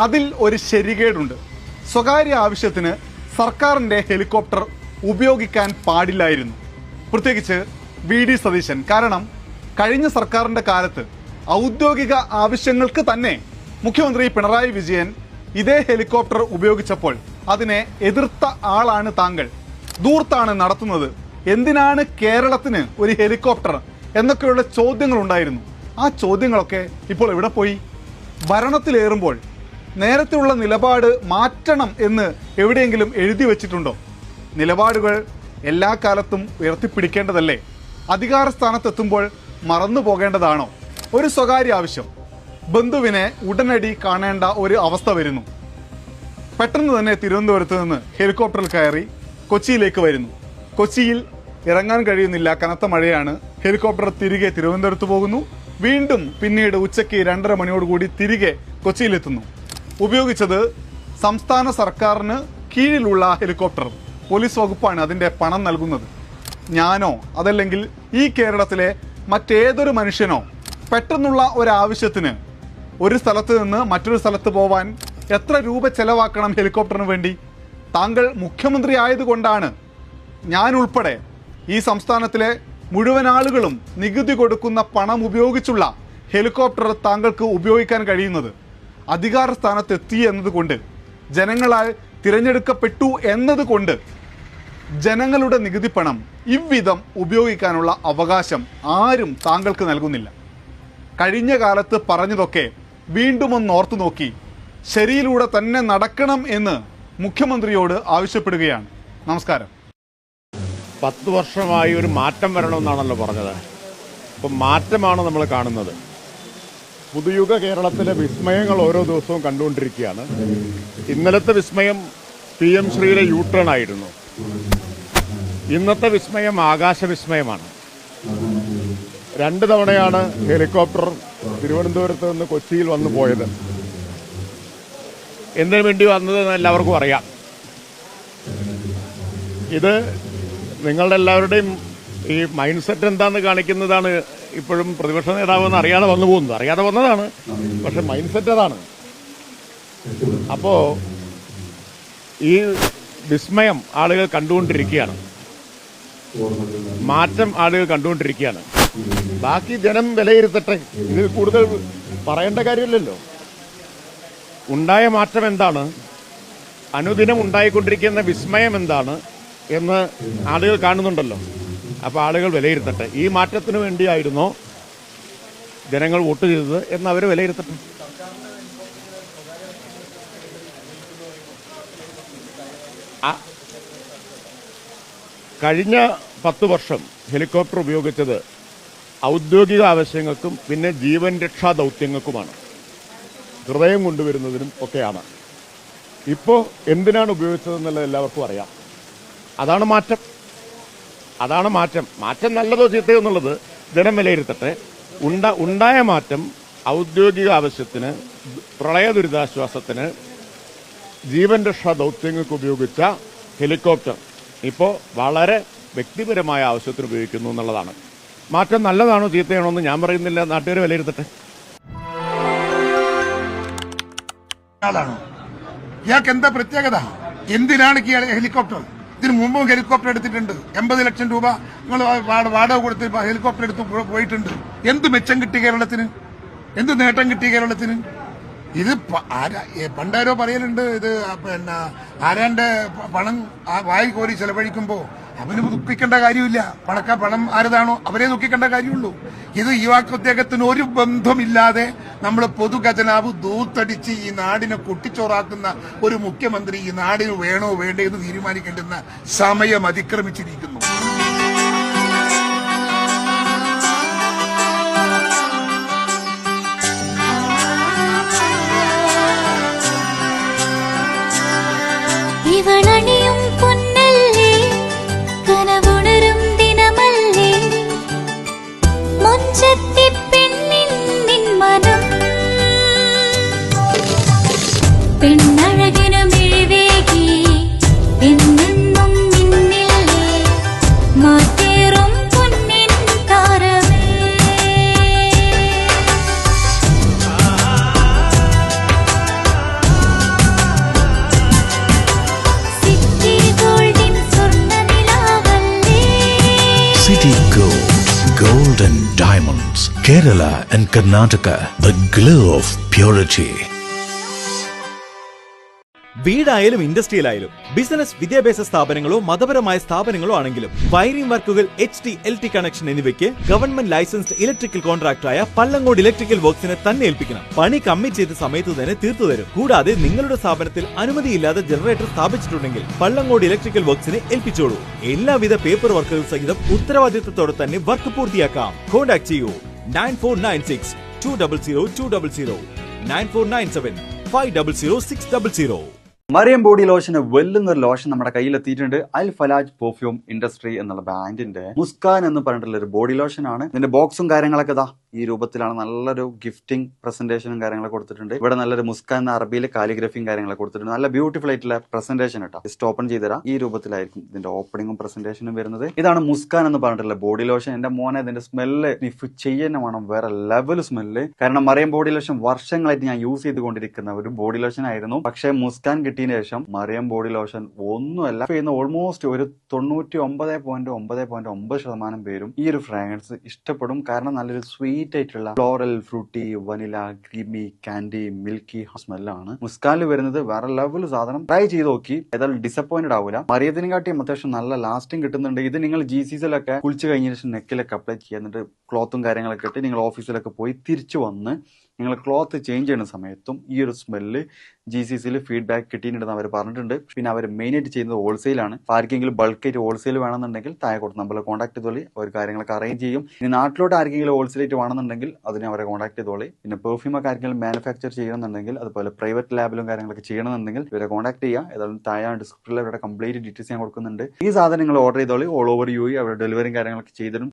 അതിൽ ഒരു ശരികേടുണ്ട്. സ്വകാര്യ ആവശ്യത്തിന് സർക്കാരിൻ്റെ ഹെലികോപ്റ്റർ ഉപയോഗിക്കാൻ പാടില്ലായിരുന്നു, പ്രത്യേകിച്ച് വി.ഡി. സതീശൻ. കാരണം കഴിഞ്ഞ സർക്കാരിൻ്റെ കാലത്ത് ഔദ്യോഗിക ആവശ്യങ്ങൾക്ക് തന്നെ മുഖ്യമന്ത്രി പിണറായി വിജയൻ ഇതേ ഹെലികോപ്റ്റർ ഉപയോഗിച്ചപ്പോൾ അതിനെ എതിർത്ത ആളാണ് താങ്കൾ. ദൂർത്താണ് നടത്തുന്നത്, എന്തിനാണ് കേരളത്തിന് ഒരു ഹെലികോപ്റ്റർ എന്നൊക്കെയുള്ള ചോദ്യങ്ങളുണ്ടായിരുന്നു. ആ ചോദ്യങ്ങളൊക്കെ ഇപ്പോൾ എവിടെ പോയി? ഭരണത്തിലേറുമ്പോൾ നേരത്തെയുള്ള നിലപാട് മാറ്റണം എന്ന് എവിടെയെങ്കിലും എഴുതി വച്ചിട്ടുണ്ടോ? നിലപാടുകൾ എല്ലാ കാലത്തും ഉയർത്തിപ്പിടിക്കേണ്ടതല്ലേ? അധികാര സ്ഥാനത്തെത്തുമ്പോൾ മറന്നു പോകേണ്ടതാണോ? ഒരു സ്വകാര്യ ആവശ്യം, ബന്ധുവിനെ ഉടനടി കാണേണ്ട ഒരു അവസ്ഥ വരുന്നു. പെട്ടെന്ന് തന്നെ തിരുവനന്തപുരത്ത് നിന്ന് ഹെലികോപ്റ്ററിൽ കയറി കൊച്ചിയിലേക്ക് വരുന്നു. കൊച്ചിയിൽ ഇറങ്ങാൻ കഴിയുന്നില്ല, കനത്ത മഴയാണ്. ഹെലികോപ്റ്റർ തിരികെ തിരുവനന്തപുരത്ത് പോകുന്നു. വീണ്ടും പിന്നീട് ഉച്ചയ്ക്ക് 2:30 മണിയോടുകൂടി തിരികെ കൊച്ചിയിലെത്തുന്നു. ഉപയോഗിച്ചത് സംസ്ഥാന സർക്കാരിന് കീഴിലുള്ള ഹെലികോപ്റ്റർ. പോലീസ് വകുപ്പാണ് അതിൻ്റെ പണം നൽകുന്നത്. ഞാനോ അതല്ലെങ്കിൽ ഈ കേരളത്തിലെ മറ്റേതൊരു മനുഷ്യനോ പെട്ടെന്നുള്ള ഒരാവശ്യത്തിന് ഒരു സ്ഥലത്ത് നിന്ന് മറ്റൊരു സ്ഥലത്ത് പോവാൻ എത്ര രൂപ ചെലവാക്കണം ഹെലികോപ്റ്ററിന് വേണ്ടി? താങ്കൾ മുഖ്യമന്ത്രി ആയതുകൊണ്ടാണ് ഞാൻ ഉൾപ്പെടെ ഈ സംസ്ഥാനത്തിലെ മുഴുവൻ ആളുകളും നികുതി കൊടുക്കുന്ന പണം ഉപയോഗിച്ചുള്ള ഹെലികോപ്റ്റർ താങ്കൾക്ക് ഉപയോഗിക്കാൻ കഴിയുന്നത്. അധികാര സ്ഥാനത്തെത്തി എന്നതുകൊണ്ട്, ജനങ്ങളാൽ തിരഞ്ഞെടുക്കപ്പെട്ടു എന്നതുകൊണ്ട് ജനങ്ങളുടെ നികുതി പണം ഇவ்விധം ഉപയോഗിക്കാനുള്ള അവകാശം ആരും താങ്കൾക്ക് നൽകുന്നില്ല. കഴിഞ്ഞ കാലത്ത് പറഞ്ഞതൊക്കെ വീണ്ടും ഒന്ന് ഓർത്തു നോക്കി ശരിയിലൂടെ തന്നെ നടക്കണം എന്ന് മുഖ്യമന്ത്രിയോട് ആവശ്യപ്പെടുകയാണ്. നമസ്കാരം. 10 വർഷമായി ഒരു മാറ്റം വരണമെന്നാണല്ലോ പറഞ്ഞത്. അപ്പം മാറ്റമാണ് നമ്മൾ കാണുന്നത്. പുതുയുഗ കേരളത്തിലെ വിസ്മയങ്ങൾ ഓരോ ദിവസവും കണ്ടുകൊണ്ടിരിക്കുകയാണ്. ഇന്നലത്തെ വിസ്മയം PM ശ്രീയുടെ യൂട്ടേൺ ആയിരുന്നു. ഇന്നത്തെ വിസ്മയം ആകാശവിസ്മയമാണ്. 2 തവണയാണ് ഹെലികോപ്റ്റർ തിരുവനന്തപുരത്ത് നിന്ന് കൊച്ചിയിൽ വന്നു പോയത്. എന്തിനു വേണ്ടി വന്നതെന്ന് എല്ലാവർക്കും അറിയാം. ഇത് നിങ്ങളുടെ എല്ലാവരുടെയും ഈ മൈൻഡ് സെറ്റ് എന്താണെന്ന് കാണിക്കുന്നതാണ്. ഇപ്പോഴും പ്രതിപക്ഷ നേതാവെന്ന് അറിയാതെ വന്നു പോകുന്നത്, അറിയാതെ വന്നതാണ്, പക്ഷെ മൈൻഡ് സെറ്റ് അതാണ്. അപ്പോൾ ഈ വിസ്മയം ആളുകൾ കണ്ടുകൊണ്ടിരിക്കുകയാണ്, മാറ്റം ആളുകൾ കണ്ടുകൊണ്ടിരിക്കുകയാണ്. ബാക്കി ജനം വിലയിരുത്തട്ടെ, ഇതിൽ കൂടുതൽ പറയേണ്ട കാര്യമില്ലല്ലോ. ഉണ്ടായ മാറ്റം എന്താണ്, അനുദിനം ഉണ്ടായിക്കൊണ്ടിരിക്കുന്ന വിസ്മയം എന്താണ് എന്ന് ആളുകൾ കാണുന്നുണ്ടല്ലോ. അപ്പോൾ ആളുകൾ വിലയിരുത്തട്ടെ, ഈ മാറ്റത്തിന് വേണ്ടിയായിരുന്നോ ജനങ്ങൾ വോട്ട് ചെയ്തത് എന്ന് അവർ വിലയിരുത്തട്ടെ. കഴിഞ്ഞ 10 വർഷം ഹെലികോപ്റ്റർ ഉപയോഗിച്ചത് ഔദ്യോഗിക ആവശ്യങ്ങൾക്കും പിന്നെ ജീവൻ രക്ഷാ ദൗത്യങ്ങൾക്കുമാണ്, ഹൃദയം കൊണ്ടുവരുന്നതിനും ഒക്കെയാണ്. ഇപ്പോൾ എന്തിനാണ് ഉപയോഗിച്ചതെന്നുള്ളത് എല്ലാവർക്കും അറിയാം. അതാണ് മാറ്റം, അതാണ് മാറ്റം. മാറ്റം നല്ലതോ ചീത്തയോ എന്നുള്ളത് ജനം വിലയിരുത്തട്ടെ. ഉണ്ടായ മാറ്റം ഔദ്യോഗിക ആവശ്യത്തിന്, പ്രളയ ദുരിതാശ്വാസത്തിന്, ജീവൻ രക്ഷാ ദൗത്യങ്ങൾക്ക് ഉപയോഗിച്ച ഹെലികോപ്റ്റർ ഇപ്പോൾ വളരെ വ്യക്തിപരമായ ആവശ്യത്തിന് ഉപയോഗിക്കുന്നു എന്നുള്ളതാണ്. മാറ്റം നല്ലതാണോ ചീത്തയാണോ എന്ന് ഞാൻ പറയുന്നില്ല, നാട്ടുകാർ വിലയിരുത്തട്ടെ. ഇയാൾക്ക് എന്താ പ്രത്യേകത? എന്തിനാണ് ഹെലികോപ്റ്റർ? ഇതിന് മുമ്പും ഹെലികോപ്റ്റർ എടുത്തിട്ടുണ്ട്. 80 ലക്ഷം രൂപ നിങ്ങൾ വാടക കൊടുത്ത് ഹെലികോപ്റ്റർ എടുത്ത് പോയിട്ടുണ്ട്. എന്ത് മെച്ചം കിട്ടി കേരളത്തിന്? എന്ത് നേട്ടം കിട്ടി കേരളത്തിന്? ഇത് പണ്ടാരോ പറയലുണ്ട്, ഇത് പിന്നെ ആരാന്റെ പണം വായി കോരി ചെലവഴിക്കുമ്പോ അവന് ദുഃഖിക്കേണ്ട കാര്യമില്ല. പണം ആരതാണോ അവരെ ദുഃഖിക്കേണ്ട കാര്യമുള്ളൂ. ഇത് യുവാക്ക ഉദ്യോഗത്തിന് ഒരു ബന്ധമില്ലാതെ നമ്മൾ പൊതുഖജനാവ് ദൂത്തടിച്ച് ഈ നാടിനെ കുട്ടിച്ചോറാക്കുന്ന ഒരു മുഖ്യമന്ത്രി ഈ നാടിന് വേണോ വേണ്ടേ എന്ന് തീരുമാനിക്കേണ്ടുന്ന സമയം അതിക്രമിച്ചിരിക്കുന്നു. ഇവളണിയും പൊന്നല്ലേ, കനവുണരും ദിനമല്ലേ, മൊഞ്ചത്തി പെണ്ണിൻ നിൻ മനം, പെണ്ണഴകിനു മിഴിവേകി എന്നെന്നും നിന്നില്ലേ, മാറ്റേറും പൊന്നിൻ താരമേ. Kerala and Karnataka, the glow of purity. വീടായാലും ഇൻഡസ്ട്രിയിലായാലും ബിസിനസ് വിദ്യാഭ്യാസ സ്ഥാപനങ്ങളോ മതപരമായ സ്ഥാപനങ്ങളോ ആണെങ്കിലും വയറിംഗ് വർക്കുകൾ HT LT കണക്ഷൻ എന്നിവയ്ക്ക് ഗവൺമെന്റ് ലൈസൻസ്ഡ് ഇലക്ട്രിക്കൽ കോൺട്രാക്ടറായ പള്ളങ്ങോട് ഇലക്ട്രിക്കൽ വർക്സിനെ തന്നെ ഏൽപ്പിക്കണം. പണി കമ്മിറ്റ് ചെയ്ത സമയത്ത് തന്നെ തീർത്തു തരും. കൂടാതെ നിങ്ങളുടെ സ്ഥാപനത്തിൽ അനുമതിയില്ലാതെ ജനറേറ്റർ സ്ഥാപിച്ചിട്ടുണ്ടെങ്കിൽ പള്ളങ്ങോട് ഇലക്ട്രിക്കൽ വർക്സിനെ ഏൽപ്പിച്ചോളൂ. എല്ലാവിധ പേപ്പർ വർക്കുകൾ സഹിതം ഉത്തരവാദിത്തത്തോടെ തന്നെ വർക്ക് പൂർത്തിയാക്കാം. കോൺടാക്ട് ചെയ്യൂ 9496 200 200 9497 500 600. മറിയം ബോഡി ലോഷന് വെല്ലുന്ന ഒരു ലോഷൻ നമ്മുടെ കയ്യിലെത്തിയിട്ടുണ്ട്. അൽ ഫലാജ് പെർഫ്യൂം ഇൻഡസ്ട്രി എന്നുള്ള ബ്രാൻഡിന്റെ മുസ്കാൻ എന്ന് പറഞ്ഞിട്ടുള്ള ഒരു ബോഡി ലോഷൻ ആണ്. ഇതിന്റെ ബോക്സും കാര്യങ്ങളൊക്കെ ഇതാ ഈ രൂപത്തിലാണ്. നല്ലൊരു ഗിഫ്റ്റിംഗ് പ്രസന്റേഷനും കാര്യങ്ങളൊക്കെ കൊടുത്തിട്ടുണ്ട്. ഇവിടെ നല്ലൊരു മുസ്കാൻ എന്ന അറബിയിൽ കാലിഗ്രഫിയും കാര്യങ്ങളൊക്കെ കൊടുത്തിട്ടുണ്ട്. നല്ല ബ്യൂട്ടിഫുൾ ആയിട്ടുള്ള പ്രസന്റേഷൻ കേട്ടോ. ജസ്റ്റ് ഓപ്പൺ ചെയ്തുതരാം. ഈ രൂപത്തിലായിരിക്കും ഇതിന്റെ ഓപ്പണിംഗും പ്രസന്റേഷനും വരുന്നത്. ഇതാണ് മുസ്കാൻ എന്ന് പറഞ്ഞിട്ടുള്ള ബോഡി ലോഷൻ. എന്റെ മോനെ ഇതിന്റെ സ്മെല്ല് സ്നിഫ് ചെയ്യുന്ന വേണം, വേറെ ലെവൽ സ്മെല്ല്. കാരണം മറിയം ബോഡി ലോഷൻ വർഷങ്ങളായിട്ട് ഞാൻ യൂസ് ചെയ്തുകൊണ്ടിരിക്കുന്ന ഒരു ബോഡി ലോഷൻ ആയിരുന്നു. പക്ഷേ മുസ്കാൻ കിട്ടിയതിന് ശേഷം മറിയം ബോഡി ലോഷൻ ഒന്നുമല്ല ചെയ്യുന്ന ഓൾമോസ്റ്റ് ഒരു 99.9% പേരും ഈ ഒരു ഫ്രാഗ്രൻസ് ഇഷ്ടപ്പെടും. കാരണം നല്ലൊരു സ്വീറ്റ് ആയിട്ടുള്ള floral, fruity, vanilla, creamy, candy, milky സ്മെല്ലാണ് മുസ്കാനിൽ വരുന്നത്. വേറെ ലെവൽ സാധനം. ട്രൈ ചെയ്ത് നോക്കി, ഏതായാലും ഡിസപ്പോയിന്റഡ് ആവില്ല. മറിയത്തിനും കാട്ടിയും അത്യാവശ്യം നല്ല ലാസ്റ്റിംഗ് കിട്ടുന്നുണ്ട്. ഇത് നിങ്ങൾ GCCയിലൊക്കെ കുളിച്ച് കഴിഞ്ഞ ശേഷം നെക്കിലൊക്കെ അപ്ലൈ ചെയ്യുക. എന്നിട്ട് ക്ലോത്തും കാര്യങ്ങളൊക്കെ ഇട്ട് നിങ്ങൾ ഓഫീസിലൊക്കെ പോയി തിരിച്ചു വന്ന് നിങ്ങൾ ക്ലോത്ത് ചേഞ്ച് ചെയ്യുന്ന സമയത്തും ഈ ഒരു സ്മെല്ല് GCCയിൽ ഫീഡ്ബാക്ക് കിട്ടിയിട്ടുണ്ടെന്ന് അവർ പറഞ്ഞിട്ടുണ്ട്. പിന്നെ അവർ മെയിനായിട്ട് ചെയ്യുന്നത് ഹോൾസെയിലാണ്. ആർക്കെങ്കിലും ബൾക്കായിട്ട് ഹോൾസെയിൽ വേണമെന്നുണ്ടെങ്കിൽ താഴെ കൊടുത്ത് നമ്മളെ കോൺടാക്ട് ചെയ്തോളി. അവർ കാര്യങ്ങളൊക്കെ അറേഞ്ച് ചെയ്യും. ഇനി നാട്ടിലോട്ട് ആർക്കെങ്കിലും ഹോൾസെയിലായിട്ട് വേണമെന്നുണ്ടെങ്കിൽ അതിനെ അവരെ കോൺടാക്ട് ചെയ്തോളി. പിന്നെ പെർഫ്യൂമൊക്കെ ആർക്കെങ്കിലും മാനുഫാക്ചർ ചെയ്യണമെന്നുണ്ടെങ്കിൽ അതുപോലെ പ്രൈവറ്റ് ലാബിലും കാര്യങ്ങളൊക്കെ ചെയ്യണമെന്നുണ്ടെങ്കിൽ ഇവരെ കോൺടാക്ട് ചെയ്യുക. ഏതായാലും താഴെ ഡിസ്ക്രിപ്ഷനിൽ അവരുടെ കംപ്ലീറ്റ് ഡീറ്റെയിൽസ് ഞാൻ കൊടുക്കുന്നുണ്ട്. ഈ സാധനങ്ങൾ ഓർഡർ ചെയ്തോളി. ഓൾ ഓവർ UAE അവരുടെ ഡെലിവറിയും കാര്യങ്ങളൊക്കെ ചെയ്തിടും.